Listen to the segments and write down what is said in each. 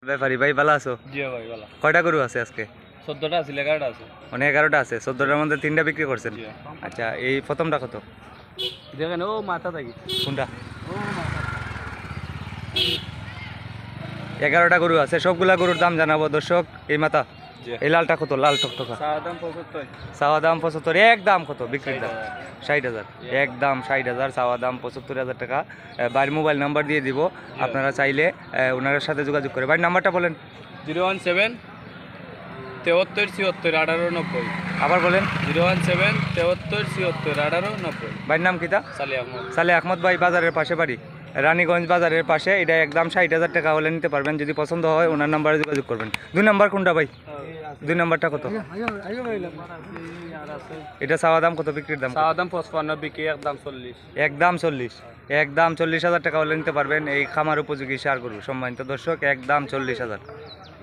ব্যাপারী ভাই ভালো আছো? জি ভাই ভালো। কয়টা গরু আছে আজকে? 14টা আছে, 11টা আছে। মানে 11টা আছে, 14টার মধ্যে 3টা বিক্রি করছেন। জি। আচ্ছা, এই প্রথমটা কত? দেখেন ও মাথা থাকি। কোনটা? ও মাথা। 11টা গরু আছে, সবগুলা গরুর দাম জানাবো দর্শক। এই মাথা, জি। এই লালটা কত? লাল টকটকা সাদাম 75। চাওয়া দাম 75, একদম কত বিক্রির দাম? 60,000, একদম 60,000 চাওয়া দাম, 75,000 টাকা। বাড়ির মোবাইল নাম্বার দিয়ে দিব, আপনারা চাইলে ওনার সাথে যোগাযোগ করে। বাড়ির নাম্বারটা বলেন। 017 73 76 18 90। আবার বলেন। 017 73 76 18 90। বাড়ির নাম কিতা? সালি আহমদ। সালে আহমদ ভাই, বাজারের পাশে বাড়ি, রানীগঞ্জ বাজারের পাশে। এটা একদম 60,000 টাকা হলে নিতে পারবেন। যদি পছন্দ হয় ওনার নাম্বারে যোগাযোগ করবেন। 2 নাম্বার কোনটা ভাই? 2 নাম্বারটা কত? এটা চাওয়া দাম কত, বিক্রির দাম? সাদাম 55, বিক্রি একদম 40। একদম 40, একদম 40,000 টাকা হলে নিতে পারবেন। এই খামার উপযোগী সার গরু সম্মানিত দর্শক, একদম 40,000,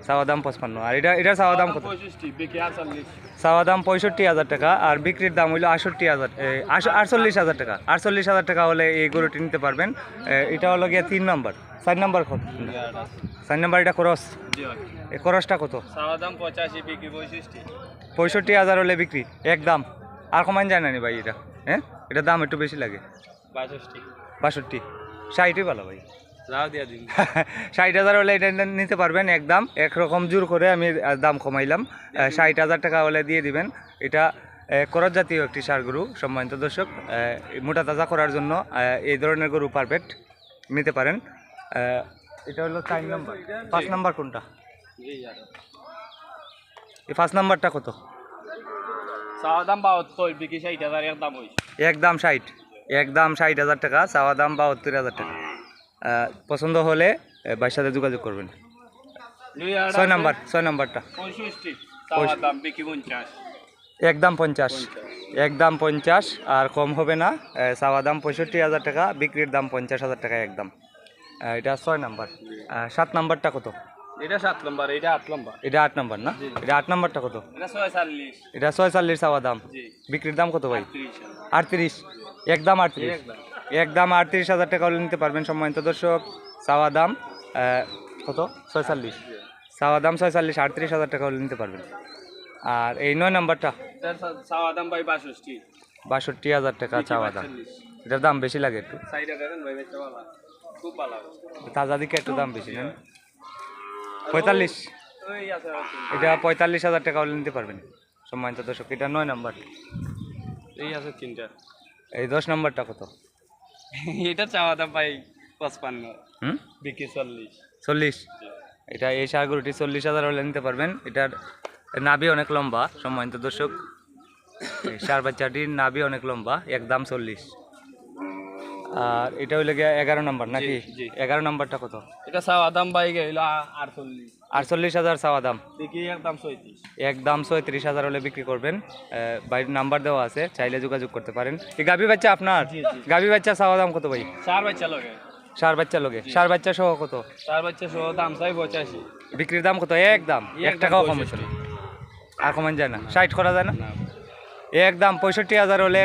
চাওয়া দাম 55। আর এটা চাওয়া দাম কত? 65, বিক্রি 48। চাওয়া দাম 65,000 টাকা, আর বিক্রির দাম হইলো 68,000, 48,000 টাকা। 48,000 টাকা হলে এই গরুটি নিতে পারবেন। এটা হলো গিয়ে 3 নম্বর। 4 নম্বর কত? 4 নম্বর এটা ক্রস। জি ভাই। এই ক্রসটা কত? সাদাম 85, বিক্রি 65। 65,000 হলে বিক্রি একদম। আর কমান যায় না নি ভাই এটা? হ্যাঁ, এটা দাম একটু বেশি লাগে। 62। 62, 60ই ভালো ভাই। লাভ দিয়া দিন। 60,000 হলে এটা নিতে পারবেন একদম। একরকম জোর করে আমি দাম কমাইলাম। 60,000 টাকা হলে দিয়ে দিবেন। এটা করজ জাতীয় একটি ষাঁড় গরু সম্মানিত দর্শক। মোটা তাজা করার জন্য এই ধরনের গরু পারফেক্ট, নিতে পারেন। এটা হলো 4 নম্বর। 5 নম্বর কোনটা? জি यार। এই 5 নম্বরটা কত? সাদাম 72, বিক্রি 60,000 একদম হইছে। একদম 60, একদম 60,000 টাকা, চাওয়া দাম 72,000 টাকা। পছন্দ হলে ভাইয়ের সাথে যোগাযোগ করবেন। 6 নম্বর, 6 নম্বরটা 65, সাদাম বিক্রি 50। একদম 50, একদম 50, আর কম হবে না। চাওয়া দাম 65,000 টাকা, বিক্রির দাম 50,000 টাকা একদম। এটা 6 নম্বর। 7 নম্বরটা কত? এটা 7 নম্বর, এটা 8 নম্বর। এটা 8 নম্বর না? এটা 8 নম্বরটা কত? এটা 46। এটা 46 চাওয়া দাম, জি। বিক্রির দাম কত ভাই? 38। 38, একদম 38, একদম 38,000 টাকা হলে নিতে পারবেন সম্মানিত দর্শক। চাওয়া দাম কত? 46, চাওয়া দাম 46, 38,000 টাকা হলে নিতে পারবেন। আর এই 9 নম্বরটা? সাদাম ভাই 62। 62,000 টাকা চাওয়া দাম। এটার দাম বেশি লাগে একটু, সাইডে দেখেন ভাই, বেচতে ভালো, খুব ভালো। তাজা দিকে একটু দাম বেশি না? 45, ওই আছে। এটা 45,000 টাকা হলে নিতে পারবেন সম্মানিত দর্শক। এটা 9 নম্বর। এই আছে তিনটা। এই 10 নম্বরটা কত? এটা চাওয়া দাম ভাই 55, হুম, বিক্রি 40। 40, এটা এই ষাঁড় গরুটি 40,000 হলে নিতে পারবেন। এটার নাভি অনেক লম্বা সম্মানিত দর্শক। এই ষাঁড় বাচ্চাটির নাভি অনেক লম্বা, একদম 40। আর এটা হইলে গিয়ে 11 নম্বর নাকি? জি। 11 নম্বরটা কত? এটা চাওয়া দাম ভাই গেল 48, 48,000 চাওয়া দাম, বিক্রি একদম 36। একদম 36,000 হলে বিক্রি করবেন। বাইরের নাম্বার দেওয়া আছে, চাইলে যোগাযোগ করতে পারেন। এই গাভী বাচ্চা আপনার? জি, জি। গাভী বাচ্চা চাওয়া দাম কত ভাই? 4 বাচ্চা লগে। ষাঁড় বাচ্চা লোকে, ষাঁড় বাচ্চা সহ কত? 4 বাচ্চা সহ দাম চাই 85। বিক্রির দাম কত? একদম 1 টাকাও কম হচ্ছে না, আর কমান যায় না? 60 করা যায় না? না একদম 65,000 হলে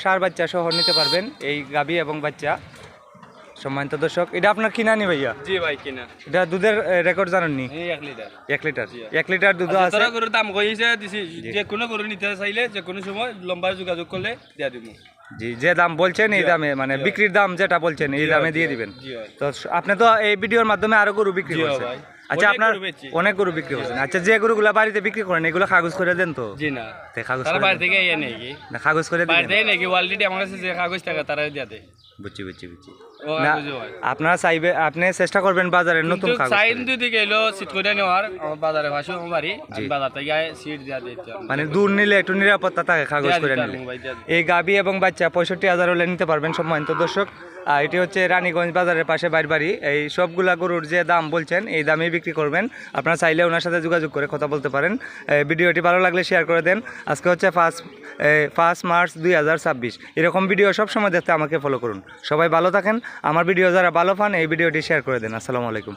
ষাঁড় বাচ্চা সহ নিতে পারবেন এই গাভী এবং বাচ্চা সম্মানিত দর্শক। এটা আপনার কিনা নি ভাইয়া? জি ভাই কিনা। এটা দুধের রেকর্ড জানেননি? এই 1 লিটার। 1 লিটার, 1 লিটার দুধ আছে। তোরা গরুর দাম কইছে দিছি, যে কোনো গরু নিতে চাইলে যে কোনো সময় লম্বা যোগাযোগ করলে দিয়া দিব। জি, যে দাম বলছেন এই দামে, মানে বিক্রির দাম যেটা বলছেন এই দামে দিয়ে দিবেন। জি ভাই। তো আপনি তো এই ভিডিওর মাধ্যমে আরো গরু বিক্রি জি করছেন। ভাই। আচ্ছা, অনেক আপনার গরু বেচছি। অনেক গরু বিক্রি করছেন। আচ্ছা, যে গরুগুলা বাড়িতে বিক্রি করেন এগুলো কাগজ করে দেন তো? জি না, তে কাগজ তারা করে বাইরে দেন? থেকে ইয়ে নাকি না, কাগজ করে বাইরে দিবেন। থেকে নাকি অলরেডি আমার কাছে যে কাগজ টাকা তারা দিয়া দেয়। বুঝছি, বুঝছি, বুঝছি। ও না, কাগজ হয়। আপনারা চাইবে, আপনি চেষ্টা করবেন বাজারের নতুন কিন্তু কাগজ সাইন করে। যদি গেলো সিট করে নেওয়ার আমার বাজারে ভাসু আমার বাড়ি, আমি বাজার থেকে সিট দিয়া দিতে মানে দূর নিলে একটু নিরাপত্তা থাকে কাগজ করে নিলে। এই গাভী এবং বাচ্চা 65,000 হলে নিতে পারবেন সম্মানিত দর্শক। আর এটি হচ্ছে রানীগঞ্জ বাজারের পাশে বাইর বাড়ি। এই সবগুলা গরুর যে দাম বলছেন এই দামেই বিক্রি করবেন। আপনারা চাইলে ওনার সাথে যোগাযোগ করে কথা বলতে পারেন। ভিডিওটি ভালো লাগলে শেয়ার করে দেন। আজকে হচ্ছে 1 মার্চ 2026। এরকম ভিডিও সবসময় দেখতে আমাকে ফলো করুন। সবাই ভালো থাকেন। আমার ভিডিও যারা ভালো পান এই ভিডিওটি শেয়ার করে দেন। আসসালামু আলাইকুম।